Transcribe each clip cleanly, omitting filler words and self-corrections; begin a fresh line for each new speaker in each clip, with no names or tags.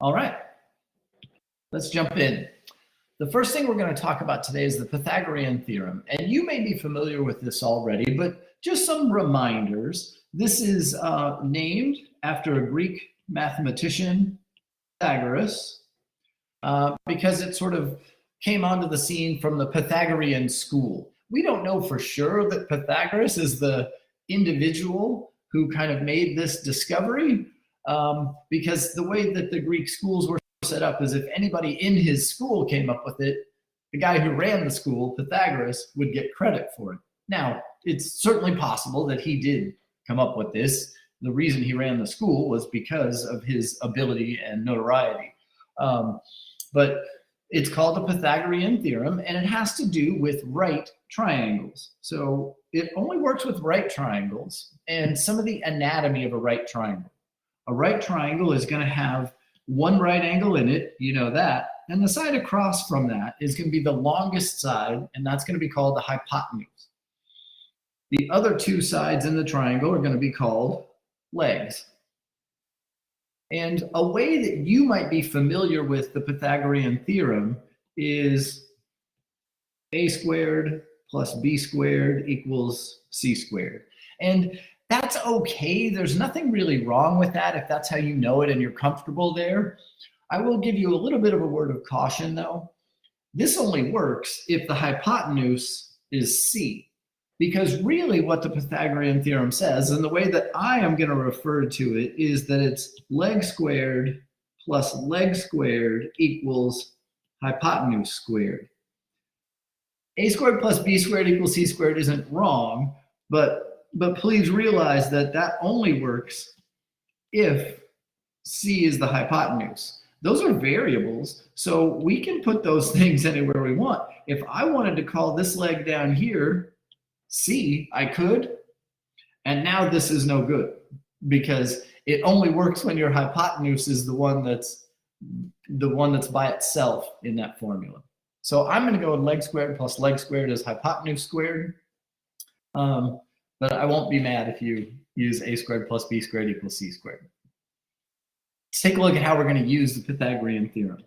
All right, let's jump in. The first thing we're going to talk about today is the Pythagorean theorem. And you may be familiar with this already, but just some reminders. This is named after a Greek mathematician, Pythagoras, because it sort of came onto the scene from the Pythagorean school. We don't know for sure that Pythagoras is the individual who kind of made this discovery, because the way that the Greek schools were set up is if anybody in his school came up with it, the guy who ran the school, Pythagoras, would get credit for it. Now, it's certainly possible that he did come up with this. The reason he ran the school was because of his ability and notoriety. But it's called the Pythagorean theorem, and it has to do with right triangles. So it only works with right triangles and some of the anatomy of a right triangle. A right triangle is going to have one right angle in it, you know that, and the side across from that is going to be the longest side, and that's going to be called the hypotenuse. The other two sides in the triangle are going to be called legs. And a way that you might be familiar with the Pythagorean theorem is a squared plus b squared equals c squared. And that's okay. There's nothing really wrong with that if that's how you know it and you're comfortable there. I will give you a little bit of a word of caution, though. This only works if the hypotenuse is c, because really what the Pythagorean theorem says, and the way that I am going to refer to it, is that it's leg squared plus leg squared equals hypotenuse squared. A squared plus b squared equals c squared isn't wrong, but please realize that that only works if c is the hypotenuse. Those are variables, so we can put those things anywhere we want. If I wanted to call this leg down here c, I could, and now this is no good because it only works when your hypotenuse is the one that's by itself in that formula. So I'm going to go with leg squared plus leg squared is hypotenuse squared. But I won't be mad if you use a squared plus b squared equals c squared. Let's take a look at how we're going to use the Pythagorean theorem.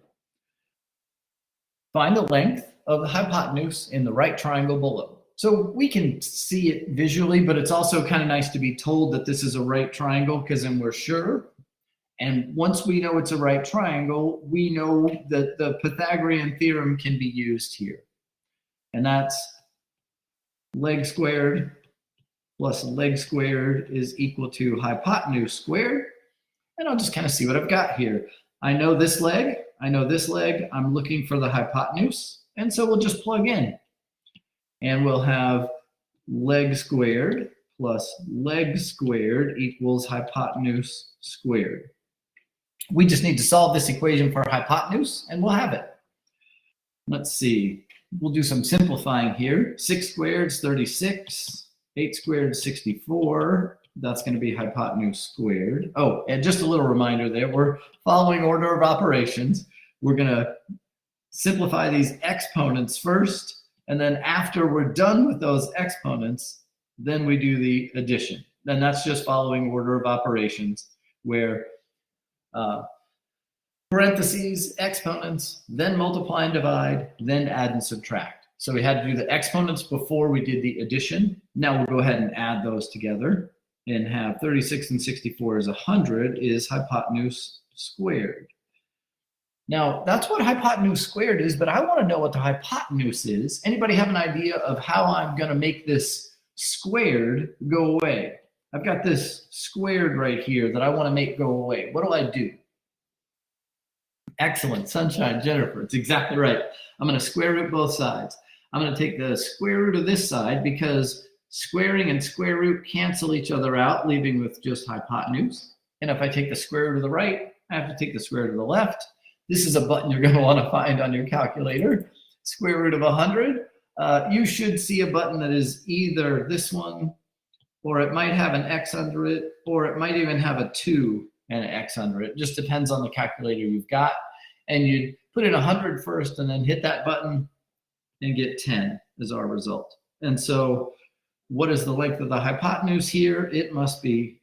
Find the length of the hypotenuse in the right triangle below. So we can see it visually, but it's also kind of nice to be told that this is a right triangle because then we're sure. And once we know it's a right triangle, we know that the Pythagorean theorem can be used here. And that's leg squared plus leg squared is equal to hypotenuse squared. And I'll just kind of see what I've got here. I know this leg, I know this leg, I'm looking for the hypotenuse, and so we'll just plug in. And we'll have leg squared plus leg squared equals hypotenuse squared. We just need to solve this equation for hypotenuse, and we'll have it. Let's see, we'll do some simplifying here. 6 squared is 36. 8 squared is 64. That's going to be hypotenuse squared. Oh, and just a little reminder there, we're following order of operations. We're going to simplify these exponents first, and then after we're done with those exponents, then we do the addition. And that's just following order of operations, where parentheses, exponents, then multiply and divide, then add and subtract. So we had to do the exponents before we did the addition. Now we'll go ahead and add those together and have 36 and 64 is 100 is hypotenuse squared. Now that's what hypotenuse squared is, but I want to know what the hypotenuse is. Anybody have an idea of how I'm going to make this squared go away? I've got this squared right here that I want to make go away. What do I do? Excellent, sunshine, Jennifer. It's exactly right. I'm going to square root both sides. I'm going to take the square root of this side because squaring and square root cancel each other out, leaving with just hypotenuse. And if I take the square root of the right, I have to take the square root of the left. This is a button you're going to want to find on your calculator. Square root of 100. You should see a button that is either this one, or it might have an X under it, or it might even have a 2 and an X under it. It just depends on the calculator you've got. And you put in 100 first and then hit that button and get 10 as our result. And so what is the length of the hypotenuse here? It must be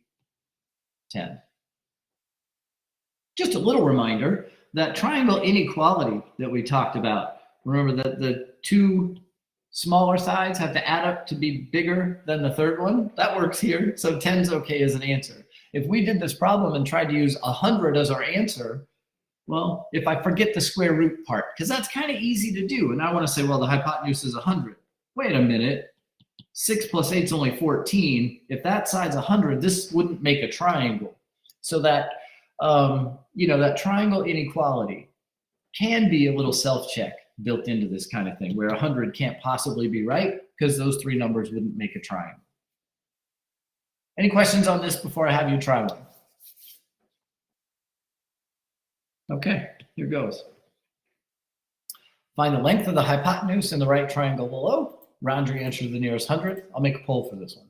10. just a little reminder, that triangle inequality that we talked about, remember that the two smaller sides have to add up to be bigger than the third one? That works here, so 10's okay as an answer. If we did this problem and tried to use 100 as our answer, well, if I forget the square root part, because that's kind of easy to do, and I want to say, well, the hypotenuse is 100. Wait a minute, 6 plus 8 is only 14. If that side's 100, this wouldn't make a triangle. So that, that triangle inequality can be a little self-check built into this kind of thing, where 100 can't possibly be right because those three numbers wouldn't make a triangle. Any questions on this before I have you try one? Okay, here goes. Find the length of the hypotenuse in the right triangle below. Round your answer to the nearest hundredth. I'll make a poll for this one.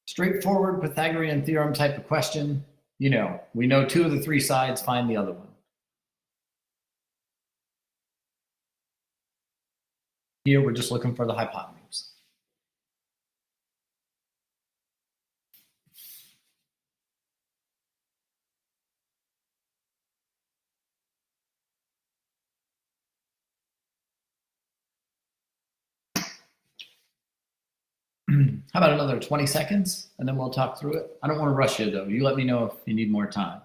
Straightforward Pythagorean theorem type of question. We know two of the three sides, find the other one. Here, we're just looking for the hypotenuse. How about another 20 seconds, and then we'll talk through it? I don't want to rush you, though. You let me know if you need more time.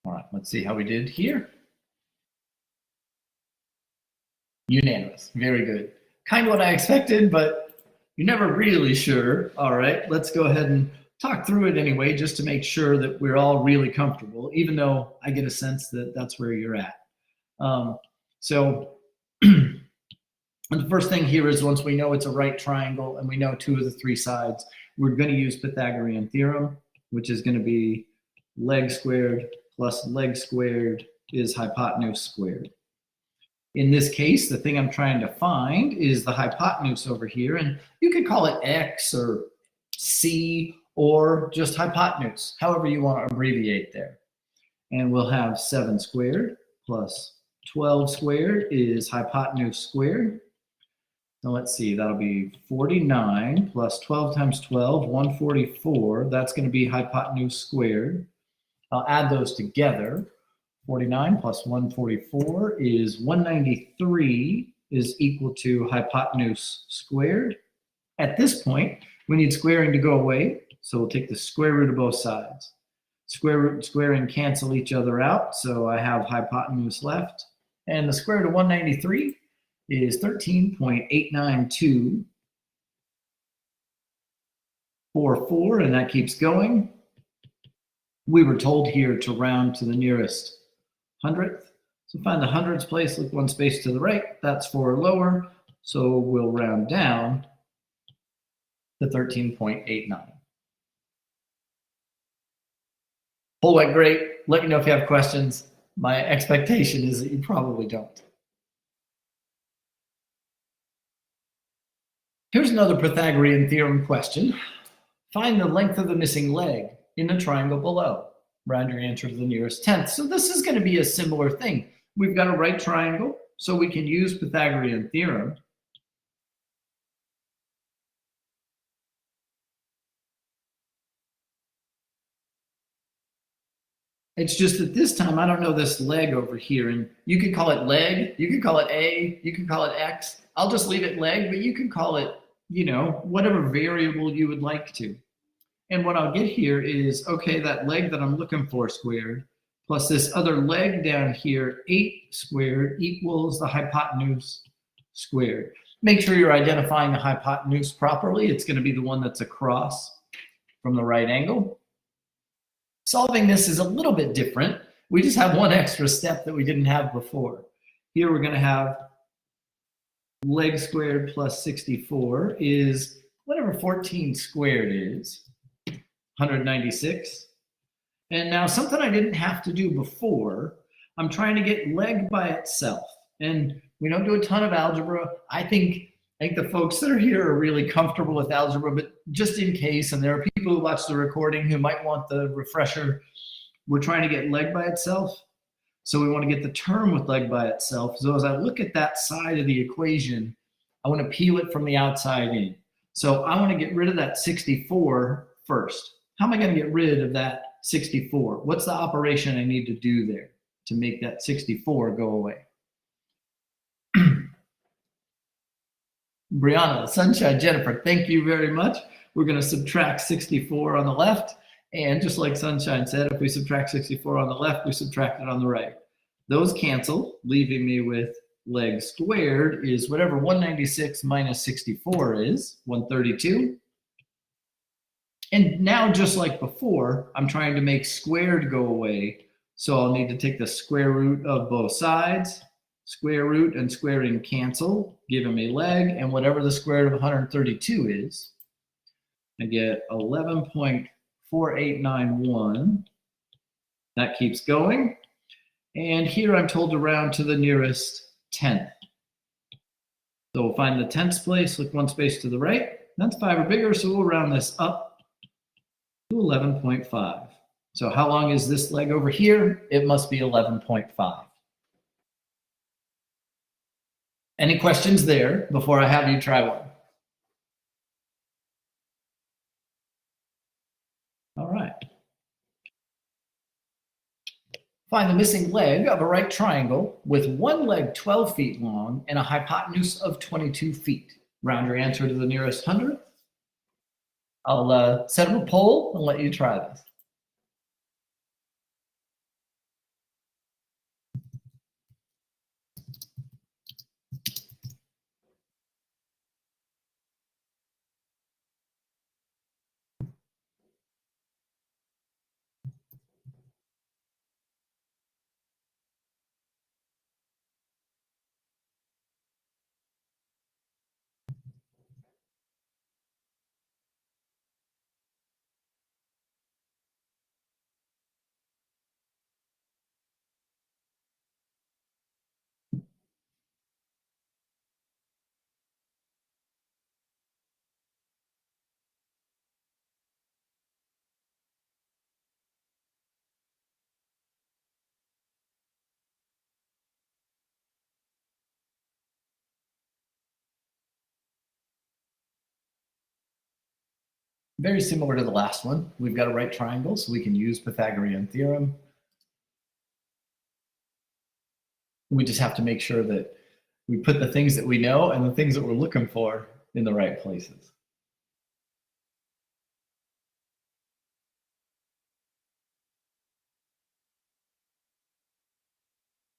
All right, let's see how we did here. Unanimous. Very good. Kind of what I expected, but you're never really sure. All right, let's go ahead and talk through it anyway, just to make sure that we're all really comfortable, even though I get a sense that that's where you're at. So the first thing here is, once we know it's a right triangle and we know two of the three sides, we're going to use Pythagorean theorem, which is going to be leg squared plus leg squared is hypotenuse squared. In this case, the thing I'm trying to find is the hypotenuse over here, and you could call it X or C or just hypotenuse, however you want to abbreviate there. And we'll have 7 squared plus 12 squared is hypotenuse squared. Now let's see, that'll be 49 plus 12 times 12, 144. That's going to be hypotenuse squared. I'll add those together. 49 plus 144 is 193 is equal to hypotenuse squared. At this point, we need squaring to go away, so we'll take the square root of both sides. Square root and squaring cancel each other out, so I have hypotenuse left. And the square root of 193 is 13.89244, and that keeps going. We were told here to round to the nearest hundredth. So find the hundredths place, look one space to the right, that's 4 lower, so we'll round down to 13.89. Whole went great. Let me know if you have questions. My expectation is that you probably don't. Here's another Pythagorean theorem question. Find the length of the missing leg in the triangle below. Round your answer to the nearest tenth. So this is going to be a similar thing. We've got a right triangle, so we can use Pythagorean theorem. It's just that this time I don't know this leg over here, and you could call it leg, you could call it A, you could call it X. I'll just leave it leg, but you could call it, whatever variable you would like to. And what I'll get here is, okay, that leg that I'm looking for squared, plus this other leg down here, 8 squared equals the hypotenuse squared. Make sure you're identifying the hypotenuse properly. It's going to be the one that's across from the right angle. Solving this is a little bit different. We just have one extra step that we didn't have before. Here we're going to have leg squared plus 64 is whatever 14 squared is, 196. And now something I didn't have to do before, I'm trying to get leg by itself. And we don't do a ton of algebra. I think the folks that are here are really comfortable with algebra, but just in case, and there are people who watch the recording who might want the refresher, we're trying to get leg by itself. So we want to get the term with leg by itself. So as I look at that side of the equation, I want to peel it from the outside in. So I want to get rid of that 64 first. How am I going to get rid of that 64? What's the operation I need to do there to make that 64 go away? Brianna, Sunshine, Jennifer, thank you very much. We're going to subtract 64 on the left. And just like Sunshine said, if we subtract 64 on the left, we subtract it on the right. Those cancel, leaving me with leg squared is whatever 196 minus 64 is, 132. And now, just like before, I'm trying to make squared go away. So I'll need to take the square root of both sides. Square root and squaring cancel, giving me leg. And whatever the square root of 132 is, I get 11.4891. That keeps going. And here I'm told to round to the nearest tenth. So we'll find the tenths place, look one space to the right. That's 5 or bigger, so we'll round this up to 11.5. So how long is this leg over here? It must be 11.5. Any questions there before I have you try one? All right. Find the missing leg of a right triangle with one leg 12 feet long and a hypotenuse of 22 feet. Round your answer to the nearest hundredth. I'll set up a poll and let you try this. Very similar to the last one. We've got a right triangle, so we can use Pythagorean theorem. We just have to make sure that we put the things that we know and the things that we're looking for in the right places.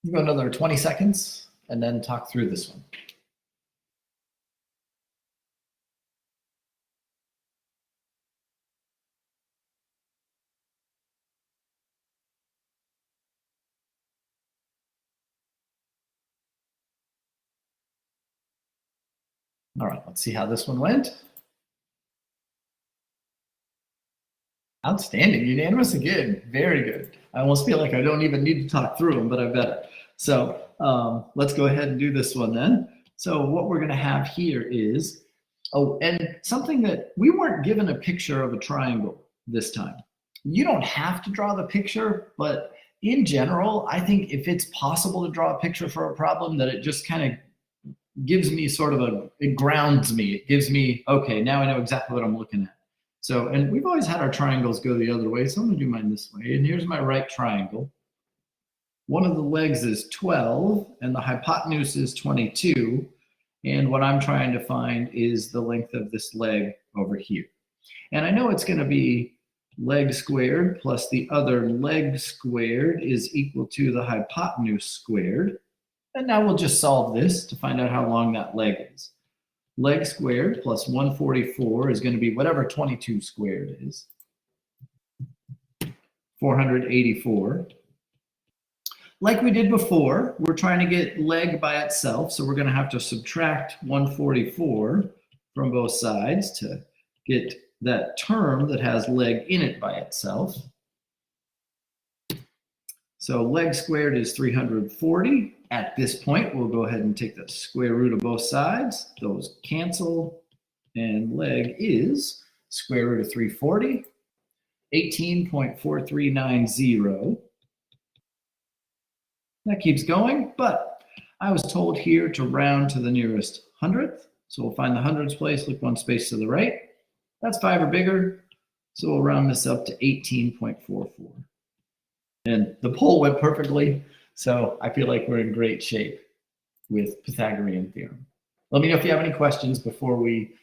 We'll go another 20 seconds and then talk through this one. All right, let's see how this one went. Outstanding, unanimous again, very good. I almost feel like I don't even need to talk through them, but I better. So let's go ahead and do this one then. So what we're gonna have here is, oh, and something that we weren't given a picture of a triangle this time. You don't have to draw the picture, but in general, I think if it's possible to draw a picture for a problem, that it just kind of gives me sort of it grounds me. It gives me, okay, now I know exactly what I'm looking at. So, and we've always had our triangles go the other way, so I'm gonna do mine this way. And here's my right triangle. One of the legs is 12, and the hypotenuse is 22. And what I'm trying to find is the length of this leg over here. And I know it's gonna be leg squared plus the other leg squared is equal to the hypotenuse squared. And now we'll just solve this to find out how long that leg is. leg squared plus 144 is going to be whatever 22 squared is, 484. Like we did before, we're trying to get leg by itself, so we're going to have to subtract 144 from both sides to get that term that has leg in it by itself. So leg squared is 340. At this point, we'll go ahead and take the square root of both sides. Those cancel, and leg is square root of 340, 18.4390. That keeps going, but I was told here to round to the nearest hundredth. So we'll find the hundredths place, look one space to the right. That's 5 or bigger, so we'll round this up to 18.44. And the poll went perfectly, so I feel like we're in great shape with Pythagorean theorem. Let me know if you have any questions before we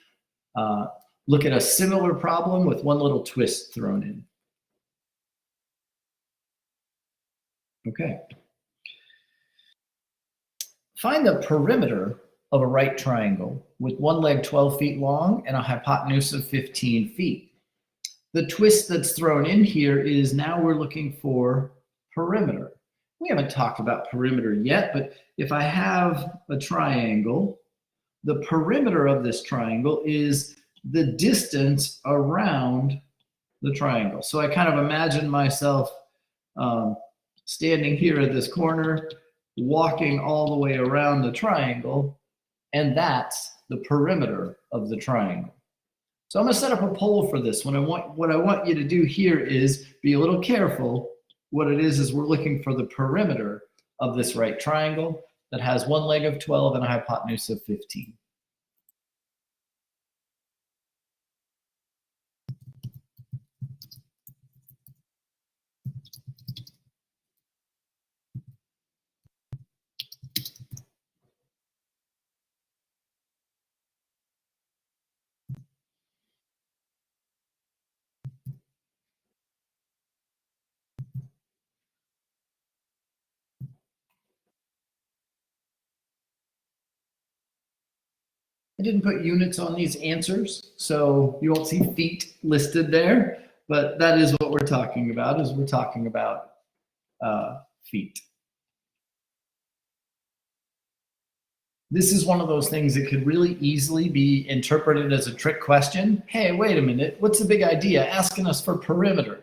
look at a similar problem with one little twist thrown in. Okay. Find the perimeter of a right triangle with one leg 12 feet long and a hypotenuse of 15 feet. The twist that's thrown in here is now we're looking for perimeter. We haven't talked about perimeter yet, but if I have a triangle, the perimeter of this triangle is the distance around the triangle. So I kind of imagine myself standing here at this corner, walking all the way around the triangle, and that's the perimeter of the triangle. So I'm going to set up a poll for this one. What I want you to do here is be a little careful. What it is we're looking for the perimeter of this right triangle that has one leg of 12 and a hypotenuse of 15. I didn't put units on these answers, so you won't see feet listed there, but that is what we're talking about, is we're talking about feet. This is one of those things that could really easily be interpreted as a trick question. Hey, wait a minute, what's the big idea? Asking us for perimeter.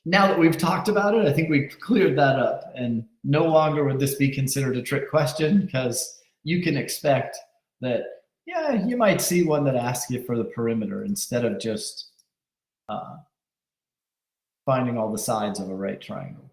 Now that we've talked about it, I think we've cleared that up, and no longer would this be considered a trick question, because you can expect that, yeah, you might see one that asks you for the perimeter instead of just finding all the sides of a right triangle.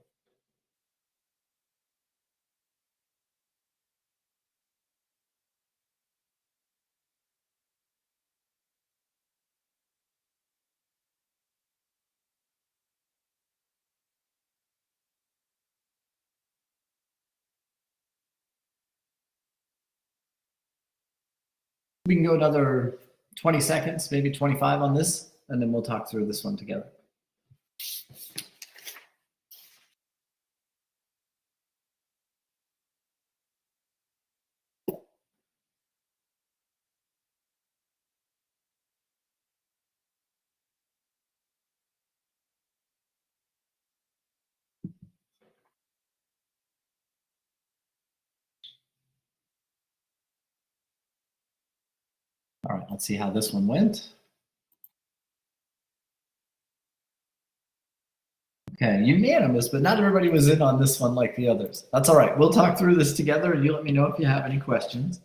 We can go another 20 seconds, maybe 25 on this, and then we'll talk through this one together. All right, let's see how this one went. Okay, unanimous, but not everybody was in on this one like the others. That's all right. We'll talk through this together, and you let me know if you have any questions.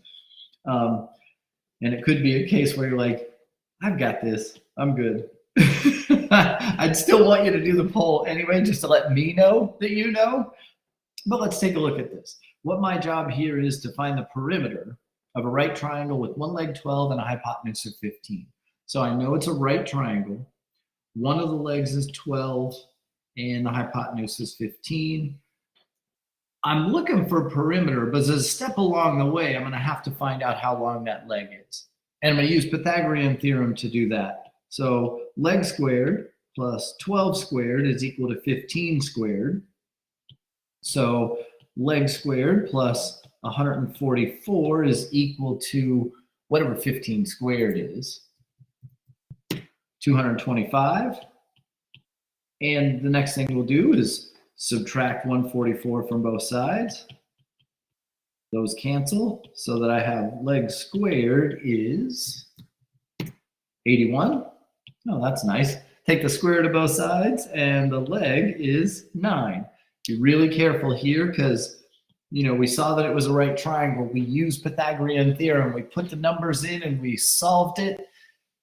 And it could be a case where you're like, I've got this. I'm good. I'd still want you to do the poll anyway, just to let me know that you know. But let's take a look at this. What my job here is to find the perimeter of a right triangle with one leg 12 and a hypotenuse of 15. So I know it's a right triangle. One of the legs is 12 and the hypotenuse is 15. I'm looking for perimeter, but as a step along the way, I'm going to have to find out how long that leg is. And I'm going to use Pythagorean theorem to do that. So leg squared plus 12 squared is equal to 15 squared. So leg squared plus 144 is equal to whatever 15 squared is, 225. And the next thing we'll do is subtract 144 from both sides. Those cancel so that I have leg squared is 81. Oh, that's nice. Take the square root of both sides and the leg is 9. Be really careful here because, you know, we saw that it was a right triangle. We used Pythagorean theorem. We put the numbers in and we solved it.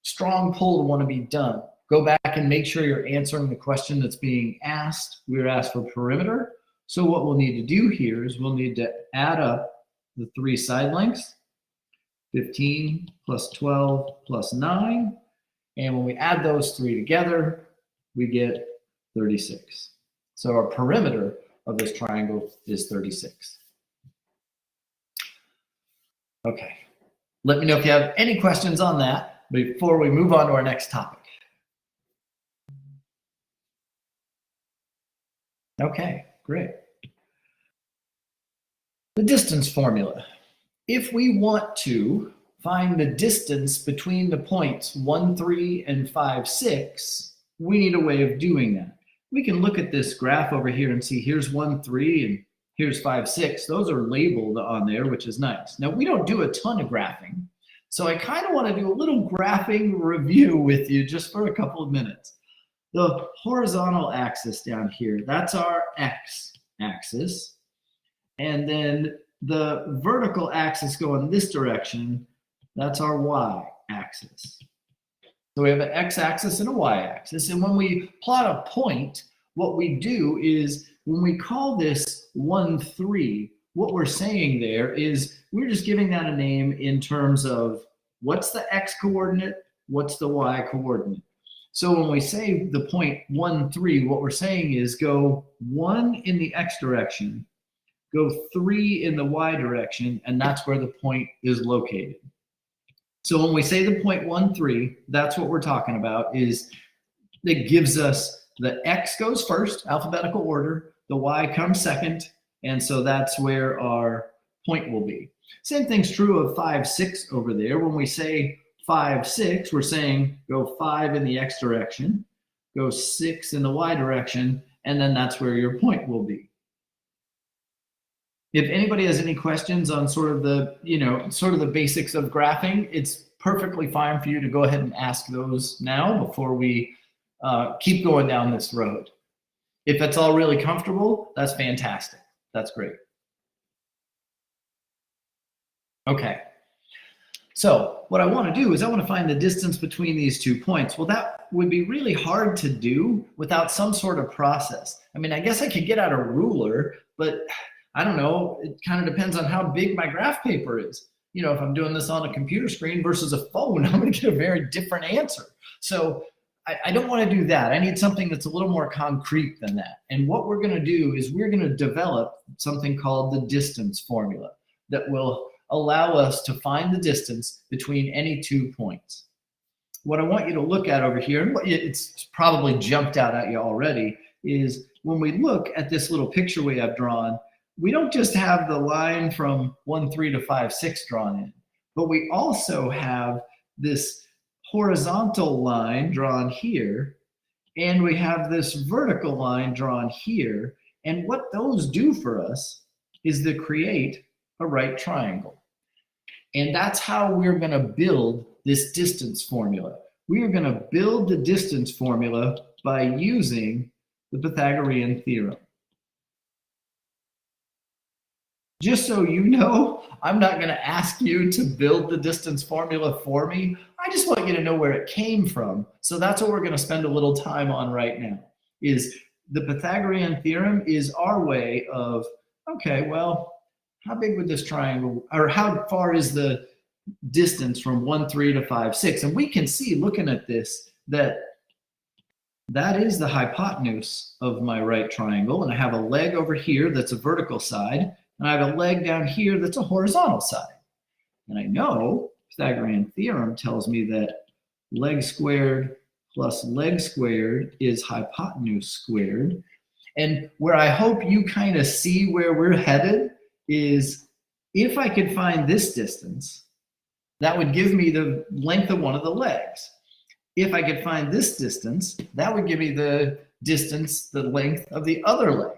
Strong pull to want to be done. Go back and make sure you're answering the question that's being asked. We were asked for perimeter. So what we'll need to do here is we'll need to add up the 3 side lengths, 15 plus 12 plus 9. And when we add those 3 together, we get 36. So our perimeter of this triangle is 36. Okay, let me know if you have any questions on that before we move on to our next topic. Okay, great. The distance formula. If we want to find the distance between the points 1, 3, and 5, 6, we need a way of doing that. We can look at this graph over here and see here's 1, 3, and here's 5, 6. Those are labeled on there, which is nice. Now, we don't do a ton of graphing, so I kind of want to do a little graphing review with you just for a couple of minutes. The horizontal axis down here, that's our x-axis. And then the vertical axis going this direction, that's our y-axis. So we have an x-axis and a y-axis. And when we plot a point, what we do is when we call this 1, 3, what we're saying there is we're just giving that a name in terms of what's the x coordinate, what's the y coordinate. So when we say the point 1, 3, what we're saying is go 1 in the x direction, go 3 in the y direction, and that's where the point is located. So when we say the point 1, 3, that's what we're talking about, is it gives us the x goes first, alphabetical order, the y comes second, and so that's where our point will be. Same thing's true of 5, 6 over there. When we say 5, 6, we're saying go 5 in the x direction, go 6 in the y direction, and then that's where your point will be. If anybody has any questions on sort of the, sort of the basics of graphing, it's perfectly fine for you to go ahead and ask those now before we keep going down this road. If it's all really comfortable, that's fantastic. That's great. Okay. So what I want to do is I want to find the distance between these 2 points. Well, that would be really hard to do without some sort of process. I mean, I guess I could get out a ruler, but I don't know. It kind of depends on how big my graph paper is. You know, if I'm doing this on a computer screen versus a phone, I'm going to get a very different answer. So I don't want to do that. I need something that's a little more concrete than that. And what we're going to do is we're going to develop something called the distance formula that will allow us to find the distance between any 2 points. What I want you to look at over here, and what it's probably jumped out at you already, is when we look at this little picture we have drawn, we don't just have the line from 1, 3 to 5, 6 drawn in, but we also have this horizontal line drawn here, and we have this vertical line drawn here. And what those do for us is to create a right triangle. And that's how we're going to build this distance formula. We are going to build the distance formula by using the Pythagorean theorem. Just so you know, I'm not going to ask you to build the distance formula for me. I just want you to know where it came from. So that's what we're going to spend a little time on right now, is the Pythagorean theorem is our way of, okay, well, how big would this triangle, or how far is the distance from 1, 3 to 5, 6? And we can see, looking at this, that that is the hypotenuse of my right triangle. And I have a leg over here that's a vertical side, and I have a leg down here that's a horizontal side. And I know Pythagorean theorem tells me that leg squared plus leg squared is hypotenuse squared. And where I hope you kind of see where we're headed is if I could find this distance, That would give me the length of one of the legs. If I could find this distance, that would give me the distance, the length of the other leg.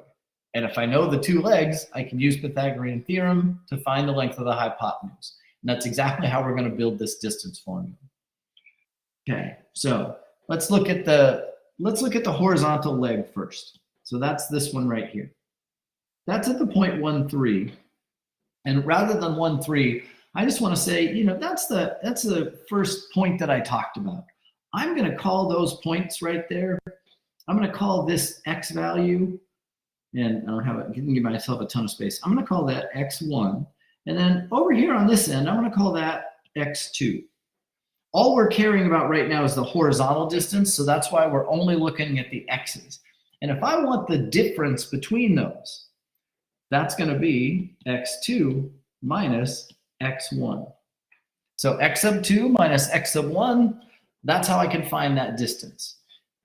And if I know the two legs, I can use Pythagorean theorem to find the length of the hypotenuse. And that's exactly how we're going to build this distance formula. Okay, so let's look at the horizontal leg first. So that's this one right here. That's at the point 1, 3. And rather than 1, 3, I just want to say, you know, that's the first point that I talked about. I'm going to call those points right there. I'm going to call this x value, and I don't have it, I can give myself a ton of space. I'm going to call that x1. And then over here on this end, I'm going to call that x2. All we're caring about right now is the horizontal distance, so that's why we're only looking at the x's. And if I want the difference between those, that's going to be x2 minus x1. So x sub 2 minus x sub 1, that's how I can find that distance.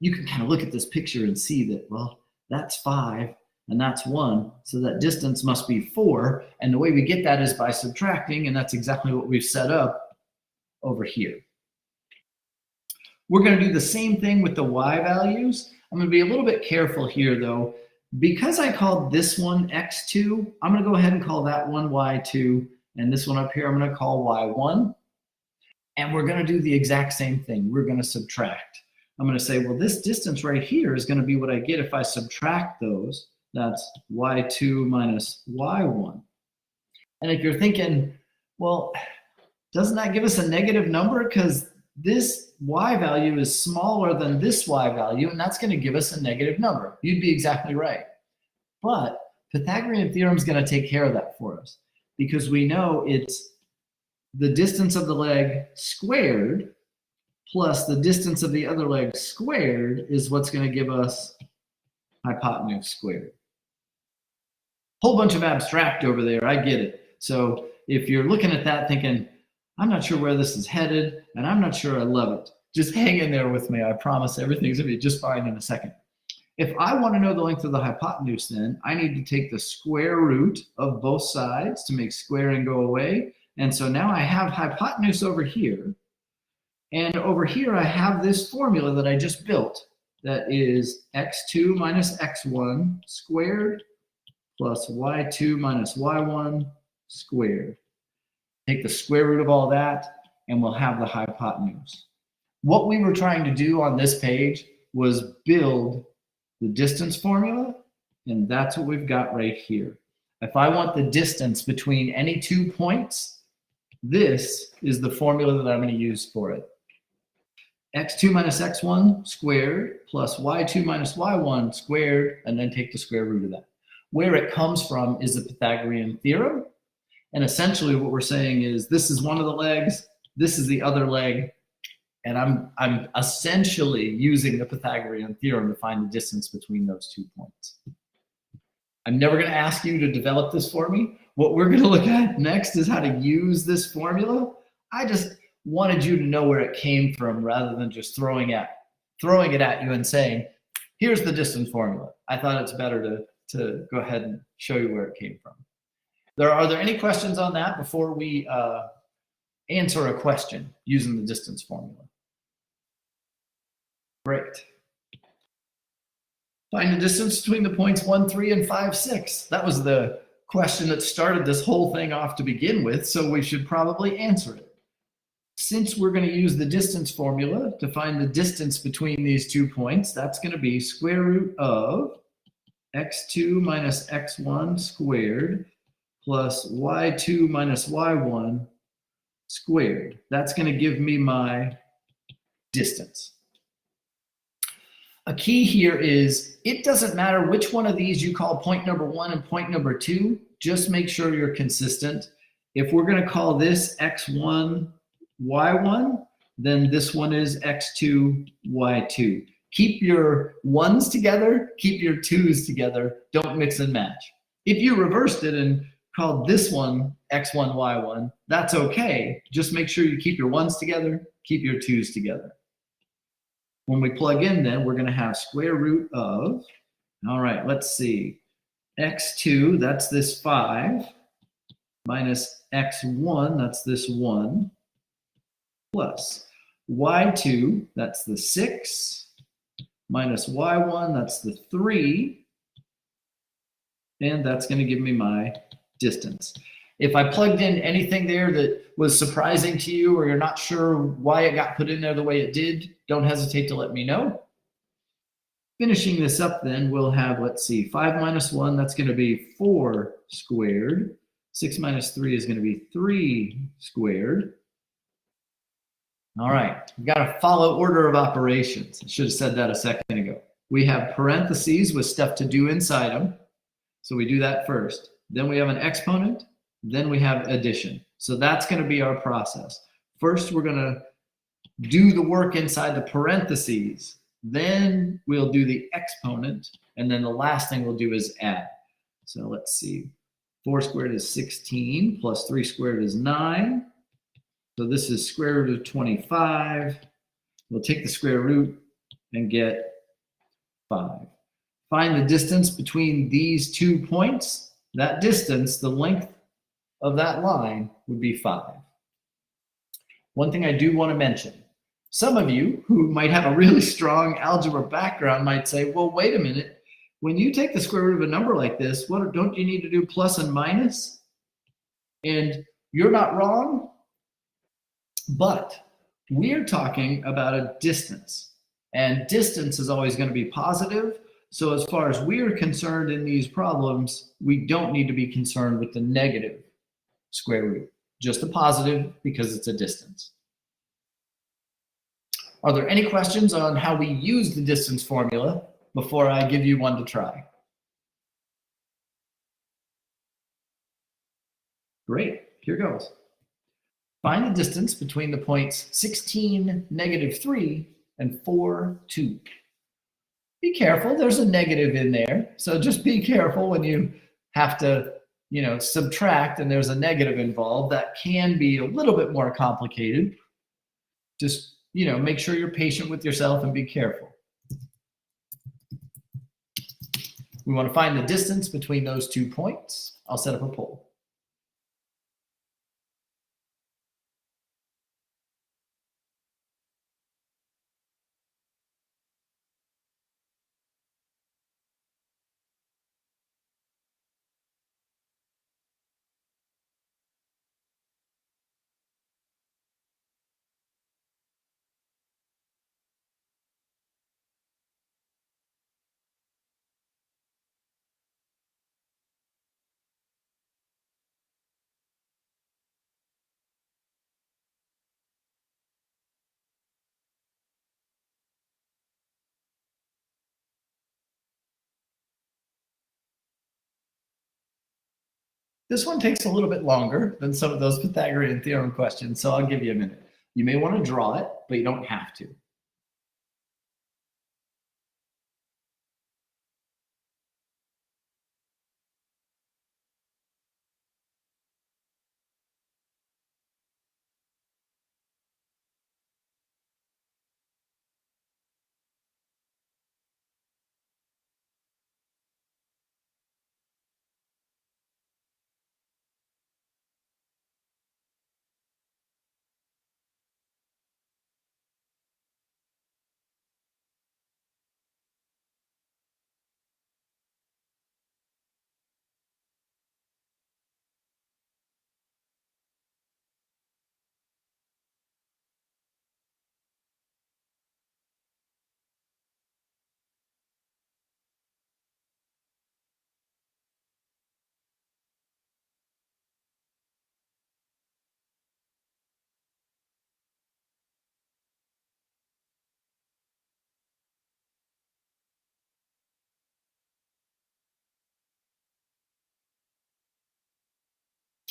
You can kind of look at this picture and see that, well, that's 5 and that's 1, so that distance must be 4. And the way we get that is by subtracting, and that's exactly what we've set up over here. We're going to do the same thing with the y values. I'm going to be a little bit careful here, though. Because I called this one x2, I'm going to go ahead and call that one y2, and this one up here I'm going to call y1. And we're going to do the exact same thing. We're going to subtract. I'm going to say, well, this distance right here is going to be what I get if I subtract those. That's y2 minus y1. And if you're thinking, well, doesn't that give us a negative number? Because this y value is smaller than this y value, and that's going to give us a negative number. You'd be exactly right. But Pythagorean theorem is going to take care of that for us, because we know it's the distance of the leg squared plus the distance of the other leg squared is what's going to give us hypotenuse squared. Whole bunch of abstract over there, I get it. So if you're looking at that thinking, I'm not sure where this is headed, and I'm not sure I love it, just hang in there with me. I promise everything's going to be just fine in a second. If I want to know the length of the hypotenuse, then I need to take the square root of both sides to make squaring go away. And so now I have hypotenuse over here. And over here, I have this formula that I just built. That is x2 minus x1 squared plus y2 minus y1 squared. Take the square root of all that, and we'll have the hypotenuse. What we were trying to do on this page was build the distance formula, and that's what we've got right here. If I want the distance between any 2 points, this is the formula that I'm going to use for it. x2 minus x1 squared plus y2 minus y1 squared, and then take the square root of that. Where it comes from is the Pythagorean theorem. And essentially what we're saying is this is one of the legs, this is the other leg, and I'm essentially using the Pythagorean theorem to find the distance between those 2 points. I'm never going to ask you to develop this for me. What we're going to look at next is how to use this formula. I just wanted you to know where it came from rather than just throwing it at you and saying, here's the distance formula. I thought it's better to go ahead and show you where it came from. Are there any questions on that before we answer a question using the distance formula? Great. Find the distance between the points 1, 3, and 5, 6. That was the question that started this whole thing off to begin with, so we should probably answer it. Since we're going to use the distance formula to find the distance between these 2 points, that's going to be square root of x2 minus x1 squared plus y2 minus y1 squared. That's going to give me my distance. A key here is it doesn't matter which one of these you call point number 1 and point number 2, just make sure you're consistent. If we're going to call this x1, y1, then this one is x2, y2. Keep your 1s together, keep your 2s together, don't mix and match. If you reversed it and called this one x1, y1, that's okay. Just make sure you keep your 1s together, keep your 2s together. When we plug in then, we're going to have square root of, all right, let's see, x2, that's this 5, minus x1, that's this 1, plus y2, that's the 6, minus y1, that's the 3, and that's going to give me my distance. If I plugged in anything there that was surprising to you or you're not sure why it got put in there the way it did, don't hesitate to let me know. Finishing this up then, we'll have, let's see, 5 minus 1, that's going to be 4 squared. 6 minus 3 is going to be 3 squared. All right, we've got to follow order of operations. I should have said that a second ago. We have parentheses with stuff to do inside them. So we do that first. Then we have an exponent. Then we have addition. So that's going to be our process. First, we're going to do the work inside the parentheses. Then we'll do the exponent. And then the last thing we'll do is add. So let's see. 4 squared is 16, plus 3 squared is 9. So this is square root of 25. We'll take the square root and get 5. Find the distance between these 2 points. That distance, the length of that line, would be 5. One thing I do want to mention, some of you who might have a really strong algebra background might say, well, wait a minute. When you take the square root of a number like this, don't you need to do plus and minus? And you're not wrong, but we're talking about a distance. And distance is always going to be positive. So as far as we're concerned in these problems, we don't need to be concerned with the negative square root, just a positive because it's a distance. Are there any questions on how we use the distance formula before I give you one to try? Great, here goes. Find the distance between the points 16, negative 3, and 4, 2. Be careful, there's a negative in there. So just be careful when you have to, subtract and there's a negative involved. That can be a little bit more complicated. Just, make sure you're patient with yourself and be careful. We want to find the distance between those 2 points. I'll set up a poll. This one takes a little bit longer than some of those Pythagorean theorem questions, so I'll give you a minute. You may want to draw it, but you don't have to.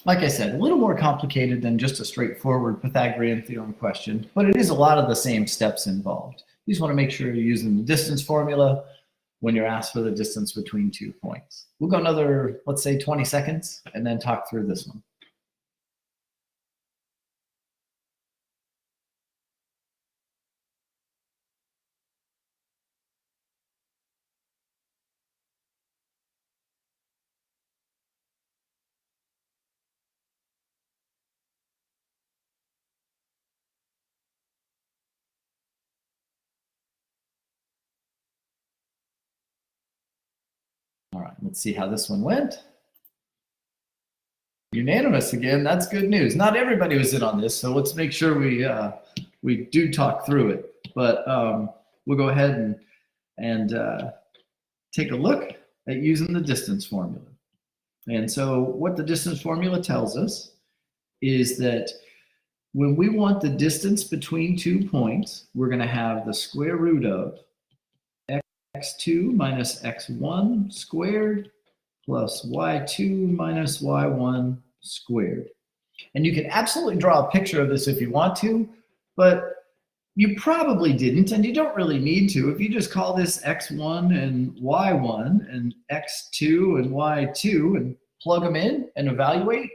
Like I said, a little more complicated than just a straightforward Pythagorean theorem question, but it is a lot of the same steps involved. You just want to make sure you're using the distance formula when you're asked for the distance between 2 points. We'll go another, let's say 20 seconds, and then talk through this one. Let's see how this one went. Unanimous again. That's good news. Not everybody was in on this, so let's make sure we do talk through it. But we'll go ahead and take a look at using the distance formula. And so what the distance formula tells us is that when we want the distance between 2 points, we're going to have the square root of x2 minus x1 squared plus y2 minus y1 squared. And you can absolutely draw a picture of this if you want to, but you probably didn't, and you don't really need to. If you just call this x1 and y1 and x2 and y2 and plug them in and evaluate,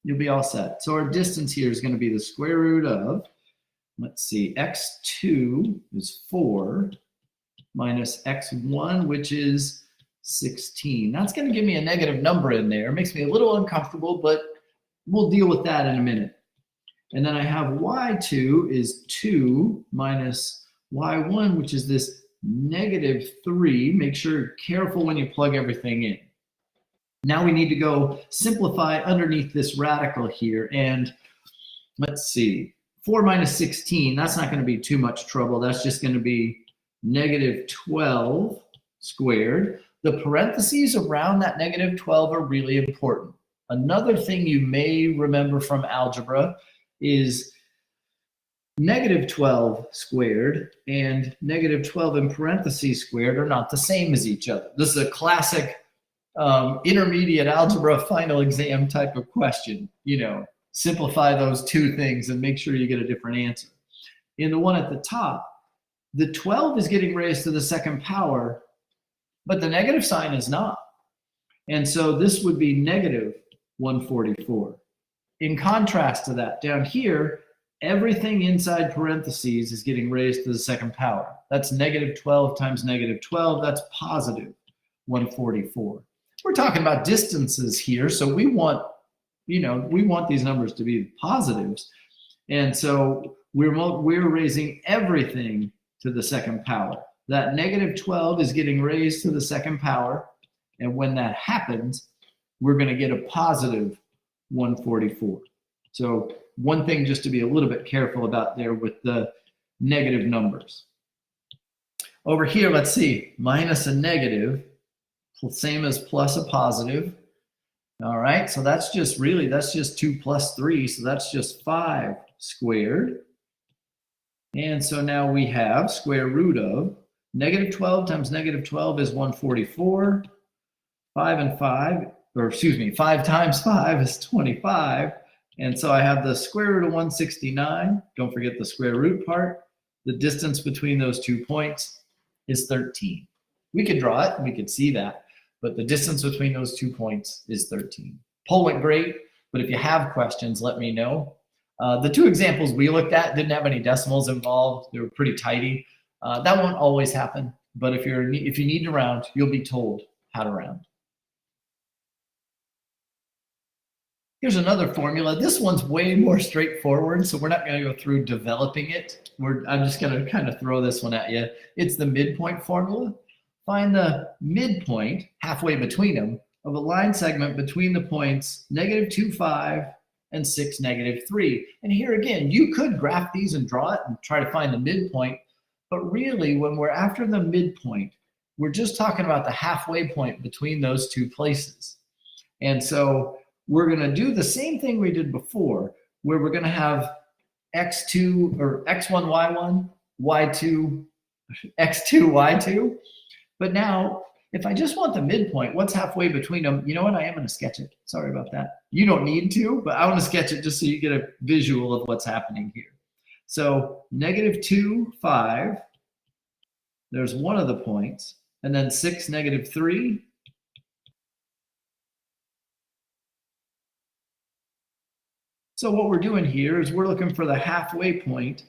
you'll be all set. So our distance here is going to be the square root of, let's see, x2 is 4 minus x1, which is 16. That's going to give me a negative number in there. It makes me a little uncomfortable, but we'll deal with that in a minute. And then I have y2 is 2 minus y1, which is this negative 3. Make sure you're careful when you plug everything in. Now we need to go simplify underneath this radical here. And let's see, 4 minus 16, that's not going to be too much trouble. That's just going to be negative 12 squared. The parentheses around that negative 12 are really important. Another thing you may remember from algebra is negative 12 squared and negative 12 in parentheses squared are not the same as each other. This is a classic intermediate algebra final exam type of question. You know, simplify those two things and make sure you get a different answer. In the one at the top, the 12 is getting raised to the second power, but the negative sign is not. And so this would be negative 144. In contrast to that, down here, everything inside parentheses is getting raised to the second power. That's negative 12 times negative 12. That's positive 144. We're talking about distances here, so we want, we want these numbers to be positives. And so we're raising everything to the second power. That negative 12 is getting raised to the second power. And when that happens, we're going to get a positive 144. So one thing just to be a little bit careful about there with the negative numbers. Over here, let's see, minus a negative, same as plus a positive. All right, so that's just 2 plus 3, so that's just 5 squared. And so now we have square root of negative 12 times negative 12 is 144. 5 times 5 is 25. And so I have the square root of 169. Don't forget the square root part. The distance between those 2 points is 13. We could draw it, and we could see that, but the distance between those 2 points is 13. Poll went great, but if you have questions, let me know. The 2 examples we looked at didn't have any decimals involved. They were pretty tidy. That won't always happen, but if you need to round, you'll be told how to round. Here's another formula. This one's way more straightforward, so we're not going to go through developing it. I'm just going to kind of throw this one at you. It's the midpoint formula. Find the midpoint, halfway between them, of a line segment between the points negative 2, 5, and 6, negative 3. And here again, you could graph these and draw it and try to find the midpoint, but really when we're after the midpoint, we're just talking about the halfway point between those 2 places. And so we're going to do the same thing we did before, where we're going to have x2 or x1, y1, y2, x2, y2. But now, if I just want the midpoint, what's halfway between them? You know what? I am going to sketch it. Sorry about that. You don't need to, but I want to sketch it just so you get a visual of what's happening here. So negative 2, 5. There's one of the points. And then 6, negative 3. So what we're doing here is we're looking for the halfway point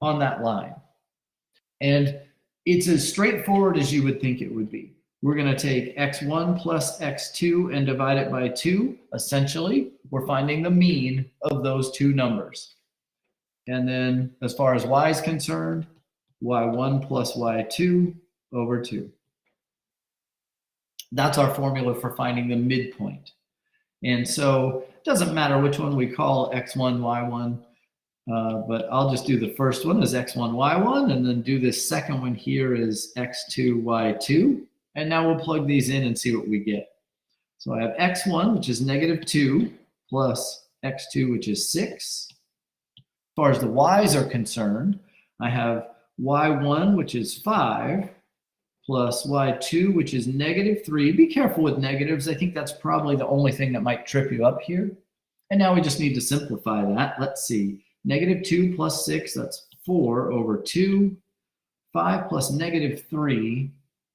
on that line. And it's as straightforward as you would think it would be. We're going to take x1 plus x2 and divide it by 2. Essentially, we're finding the mean of those 2 numbers. And then as far as y is concerned, y1 plus y2 over 2. That's our formula for finding the midpoint. And so it doesn't matter which one we call x1, y1, but I'll just do the first one as x1, y1, and then do this second one here as x2, y2. And now we'll plug these in and see what we get. So I have x1, which is -2, plus x2, which is 6. As far as the y's are concerned, I have y1, which is 5, plus y2, which is -3. Be careful with negatives. I think that's probably the only thing that might trip you up here. And now we just need to simplify that. Let's see. -2 plus 6, that's 4 over 2. 5 plus -3,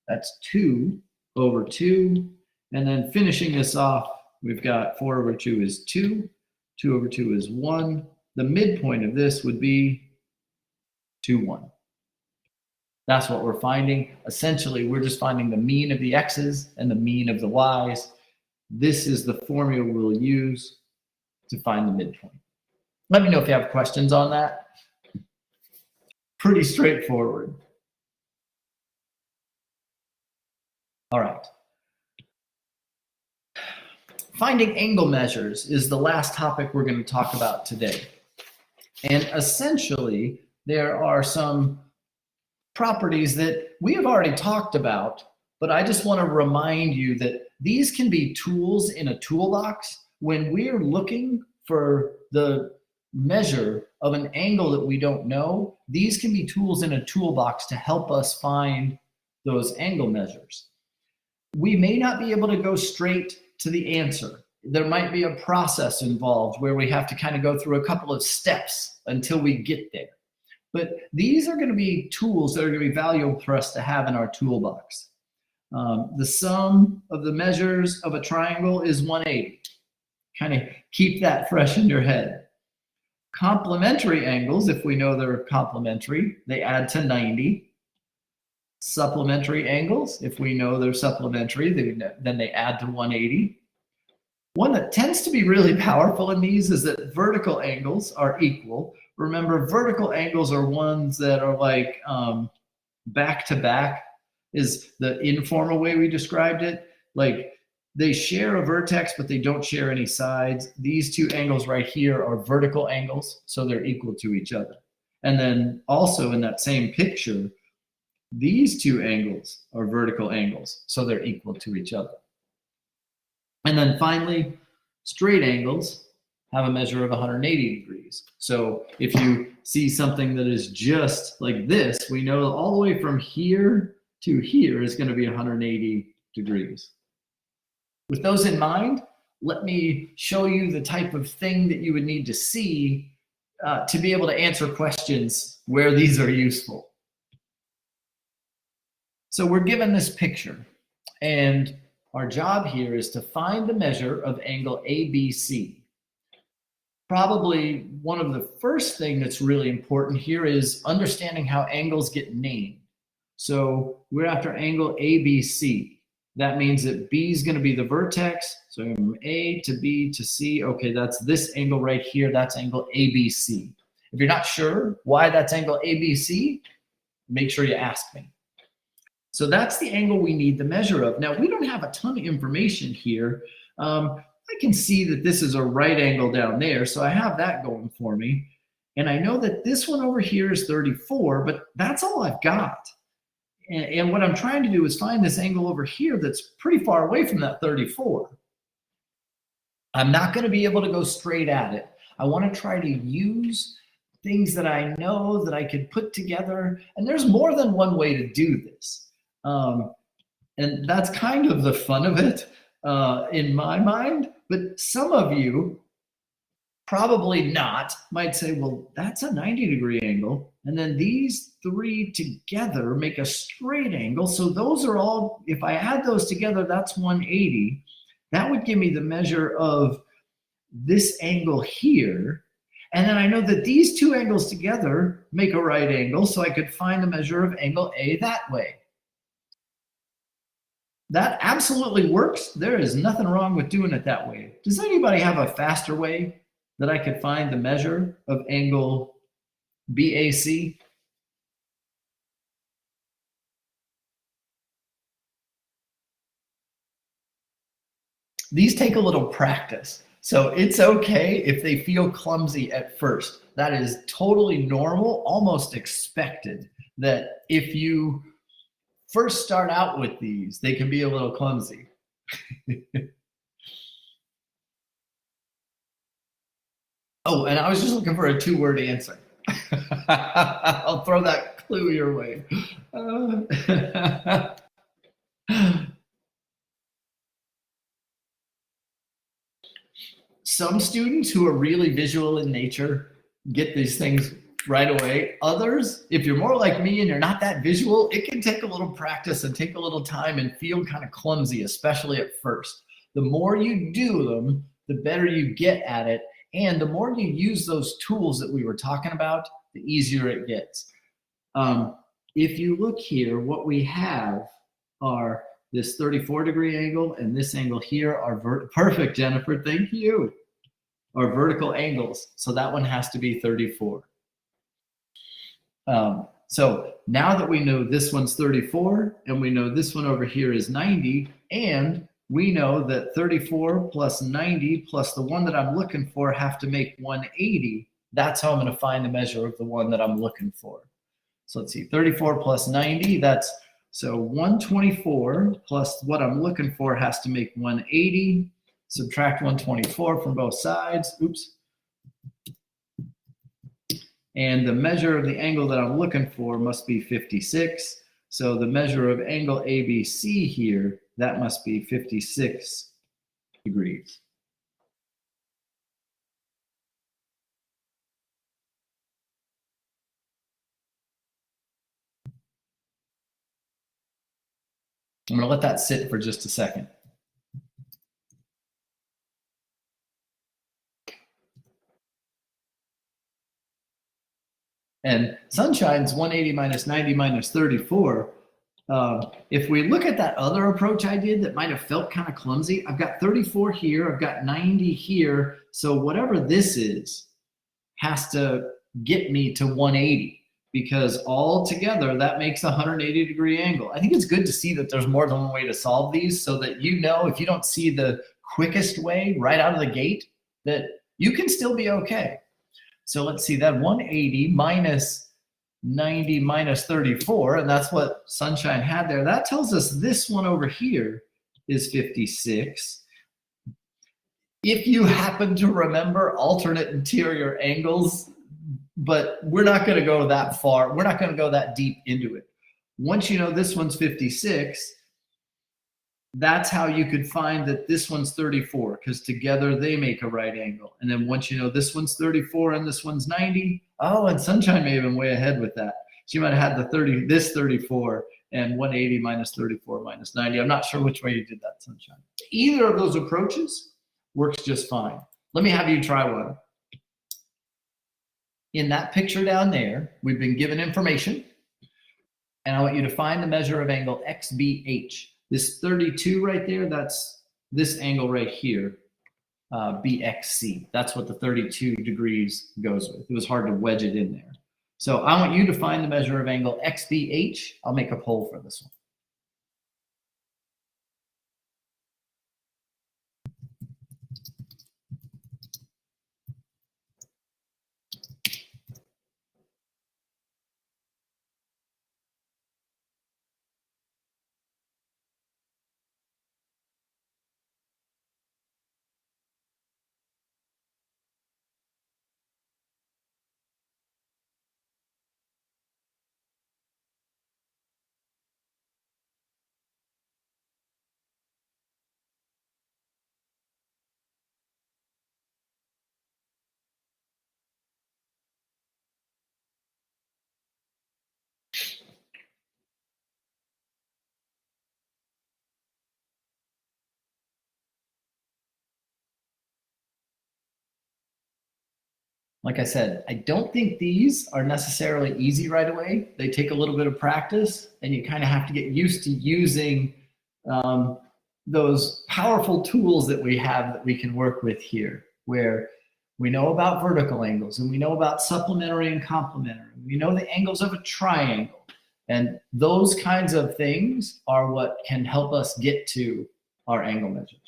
that's 2 over 2. And then finishing this off, we've got 4 over 2 is 2. 2 over 2 is 1. The midpoint of this would be 2, 1. That's what we're finding. Essentially, we're just finding the mean of the x's and the mean of the y's. This is the formula we'll use to find the midpoint. Let me know if you have questions on that. Pretty straightforward. All right. Finding angle measures is the last topic we're going to talk about today. And essentially, there are some properties that we have already talked about, but I just want to remind you that these can be tools in a toolbox when we're looking for the measure of an angle that we don't know. These can be tools in a toolbox to help us find those angle measures. We may not be able to go straight to the answer. There might be a process involved where we have to kind of go through a couple of steps until we get there. But these are going to be tools that are going to be valuable for us to have in our toolbox. The sum of the measures of a triangle is 180. Kind of keep that fresh in your head. Complementary angles, if we know they're complementary, they add to 90. Supplementary angles, if we know they're supplementary, then they add to 180. One that tends to be really powerful in these is that vertical angles are equal. Remember, vertical angles are ones that are like back to back is the informal way we described it. Like they share a vertex, but they don't share any sides. These two angles right here are vertical angles, so they're equal to each other. And then also in that same picture, these two angles are vertical angles, so they're equal to each other. And then finally, straight angles have a measure of 180 degrees. So if you see something that is just like this, we know all the way from here to here is going to be 180 degrees. With those in mind, let me show you the type of thing that you would need to see to be able to answer questions where these are useful. So we're given this picture, and our job here is to find the measure of angle ABC. Probably one of the first thing that's really important here is understanding how angles get named. So we're after angle ABC. That means that B is going to be the vertex. So from A to B to C, okay, that's this angle right here. That's angle ABC. If you're not sure why that's angle ABC, make sure you ask me. So that's the angle we need the measure of. Now, we don't have a ton of information here. I can see that this is a right angle down there, so I have that going for me. And I know that this one over here is 34, but that's all I've got. And what I'm trying to do is find this angle over here that's pretty far away from that 34. I'm not going to be able to go straight at it. I want to try to use things that I know that I could put together. And there's more than one way to do this. And that's kind of the fun of it in my mind. But some of you, probably not, might say, well, that's a 90-degree angle. And then these three together make a straight angle. So those are all, if I add those together, that's 180. That would give me the measure of this angle here. And then I know that these two angles together make a right angle, so I could find the measure of angle A that way. That absolutely works. There is nothing wrong with doing it that way. Does anybody have a faster way that I could find the measure of angle BAC? These take a little practice. So it's okay if they feel clumsy at first. That is totally normal, almost expected, that if you first start out with these, they can be a little clumsy. Oh, and I was just looking for a 2-word answer. I'll throw that clue your way. Some students who are really visual in nature get these things right away. Others, if you're more like me and you're not that visual, it can take a little practice and take a little time and feel kind of clumsy, especially at first. The more you do them, the better you get at it. And the more you use those tools that we were talking about, the easier it gets. If you look here, what we have are this 34-degree angle and this angle here are perfect, Jennifer, thank you, are vertical angles. So that one has to be 34. So now that we know this one's 34 and we know this one over here is 90, and we know that 34 plus 90 plus the one that I'm looking for have to make 180, that's how I'm going to find the measure of the one that I'm looking for. So let's see, 34 plus 90, that's, so 124 plus what I'm looking for has to make 180. Subtract 124 from both sides. Oops. And the measure of the angle that I'm looking for must be 56. So the measure of angle ABC here, that must be 56 degrees. I'm going to let that sit for just a second. And sunshine's 180 minus 90 minus 34. If we look at that other approach I did that might have felt kind of clumsy, I've got 34 here, I've got 90 here. So whatever this is has to get me to 180, because all together that makes a 180-degree angle. I think it's good to see that there's more than one way to solve these, so that you know if you don't see the quickest way right out of the gate, that you can still be okay. So let's see, that 180 minus 90 minus 34, and that's what Sunshine had there. That tells us this one over here is 56. If you happen to remember alternate interior angles, but we're not going to go that far. We're not going to go that deep into it. Once you know this one's 56, that's how you could find that this one's 34, because together they make a right angle. And then once you know this one's 34 and this one's 90, oh, and Sunshine may have been way ahead with that. She might have had this 34 and 180 minus 34 minus 90. I'm not sure which way you did that, Sunshine. Either of those approaches works just fine. Let me have you try one. In that picture down there, we've been given information, and I want you to find the measure of angle XBH. This 32 right there, that's this angle right here, BXC. That's what the 32 degrees goes with. It was hard to wedge it in there. So I want you to find the measure of angle XBH. I'll make a poll for this one. Like I said, I don't think these are necessarily easy right away. They take a little bit of practice, and you kind of have to get used to using those powerful tools that we have that we can work with here, where we know about vertical angles, and we know about supplementary and complementary. We know the angles of a triangle, and those kinds of things are what can help us get to our angle measures.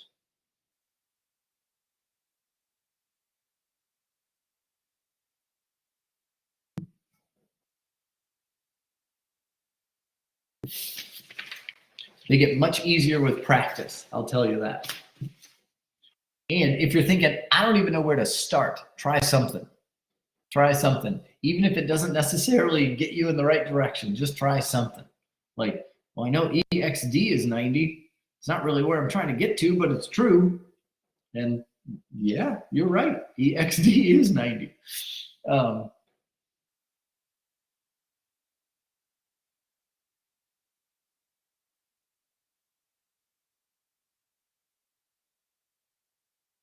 They get much easier with practice, I'll tell you that. And if you're thinking, I don't even know where to start, try something. Try something. Even if it doesn't necessarily get you in the right direction, just try something. Like, well, I know EXD is 90. It's not really where I'm trying to get to, but it's true. And yeah, you're right. EXD is 90. I'll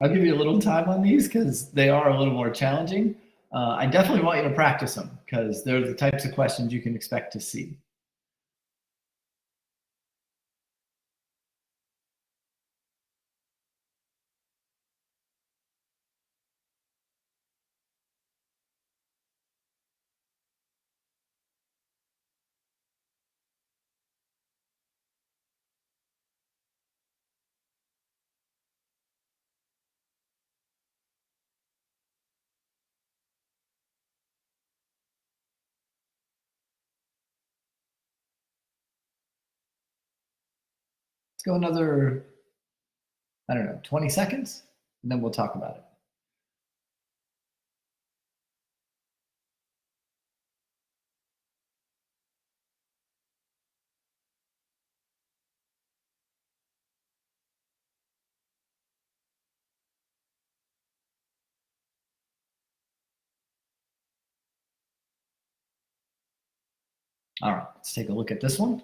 give you a little time on these because they are a little more challenging. I definitely want you to practice them because they're the types of questions you can expect to see. Let's go another, I don't know, 20 seconds, and then we'll talk about it. All right, let's take a look at this one.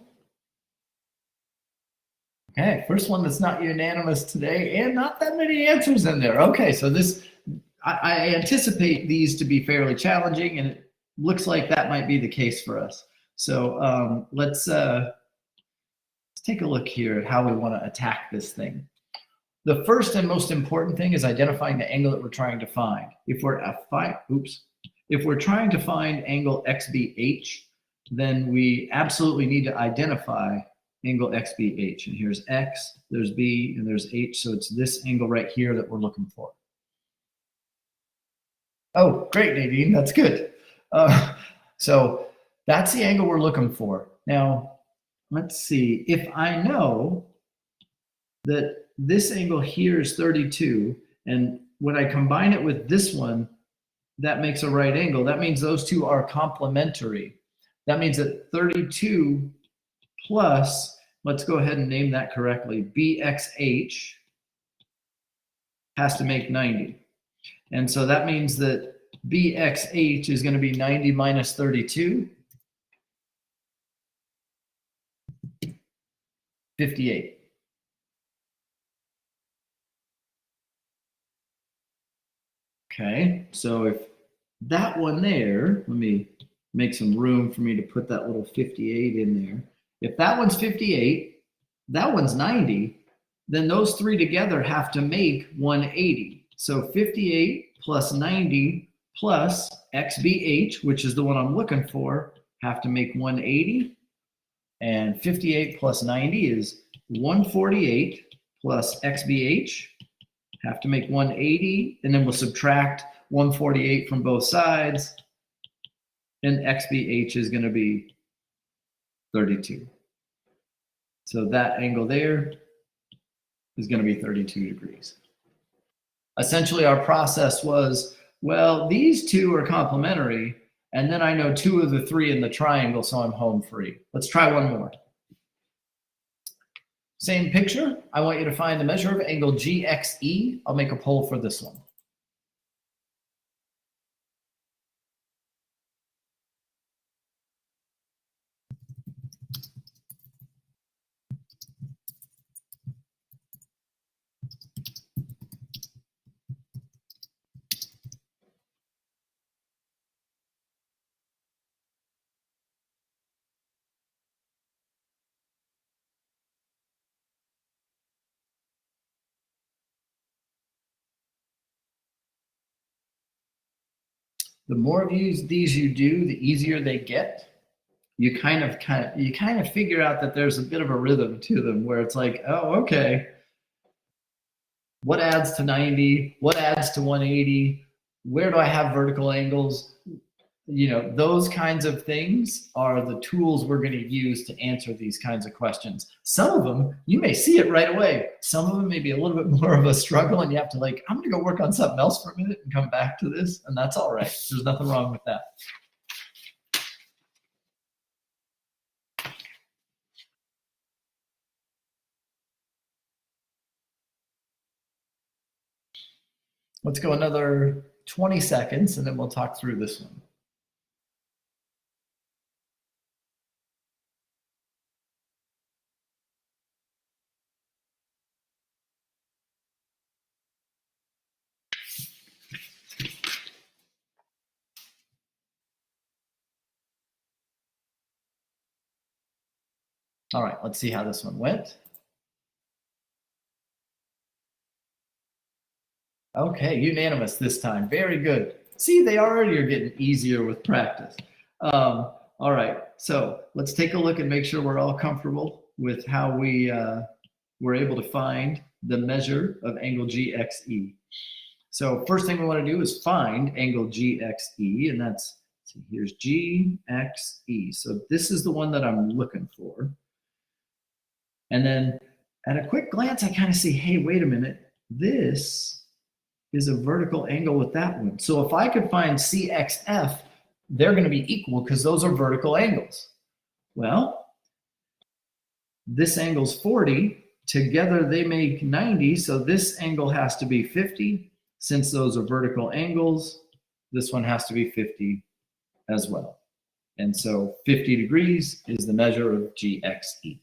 Okay, first one that's not unanimous today, and not that many answers in there. Okay, so this, I anticipate these to be fairly challenging, and it looks like that might be the case for us. So let's take a look here at how we want to attack this thing. The first and most important thing is identifying the angle that we're trying to find. If we're if we're trying to find angle XBH, then we absolutely need to identify angle XBH. And here's X, there's B, and there's H. So it's this angle right here that we're looking for. Oh, great, Nadine, that's good. So that's the angle we're looking for. Now, let's see, if I know that this angle here is 32, and when I combine it with this one, that makes a right angle. That means those two are complementary. That means that 32 plus, let's go ahead and name that correctly, BXH has to make 90. And so that means that BXH is going to be 90 minus 32, 58. Okay, so if that one there, let me make some room for me to put that little 58 in there. If that one's 58, that one's 90, then those three together have to make 180. So 58 plus 90 plus XBH, which is the one I'm looking for, have to make 180. And 58 plus 90 is 148 plus XBH, have to make 180, and then we'll subtract 148 from both sides, and XBH is going to be 32. So that angle there is going to be 32 degrees. Essentially, our process was, well, these two are complementary, and then I know two of the three in the triangle, so I'm home free. Let's try one more. Same picture. I want you to find the measure of angle GXE. I'll make a poll for this one. The more of these you do, the easier they get. You kind of figure out that there's a bit of a rhythm to them where it's like, oh, okay, what adds to 90? What adds to 180? Where do I have vertical angles? those kinds of things are the tools we're going to use to answer these kinds of questions. Some of them, you may see it right away. Some of them may be a little bit more of a struggle, and you have to I'm going to go work on something else for a minute and come back to this, and that's all right. There's nothing wrong with that. Let's go another 20 seconds, and then we'll talk through this one. All right, let's see how this one went. Okay, unanimous this time. Very good. See, they already are getting easier with practice. All right, so let's take a look and make sure we're all comfortable with how we were able to find the measure of angle GXE. So first thing we want to do is find angle GXE, and that's, here's GXE. So this is the one that I'm looking for. And then at a quick glance, I kind of see, hey, wait a minute, this is a vertical angle with that one. So if I could find CXF, they're going to be equal because those are vertical angles. Well, this angle's 40. Together they make 90. So this angle has to be 50. Since those are vertical angles, this one has to be 50 as well. And so 50 degrees is the measure of GXE.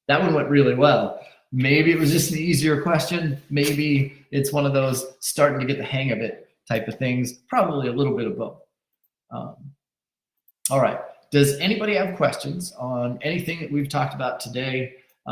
That one went really well. Maybe it was just an easier question. Maybe it's one of those starting to get the hang of it type of things. Probably a little bit of both. All right. Does anybody have questions on anything that we've talked about today?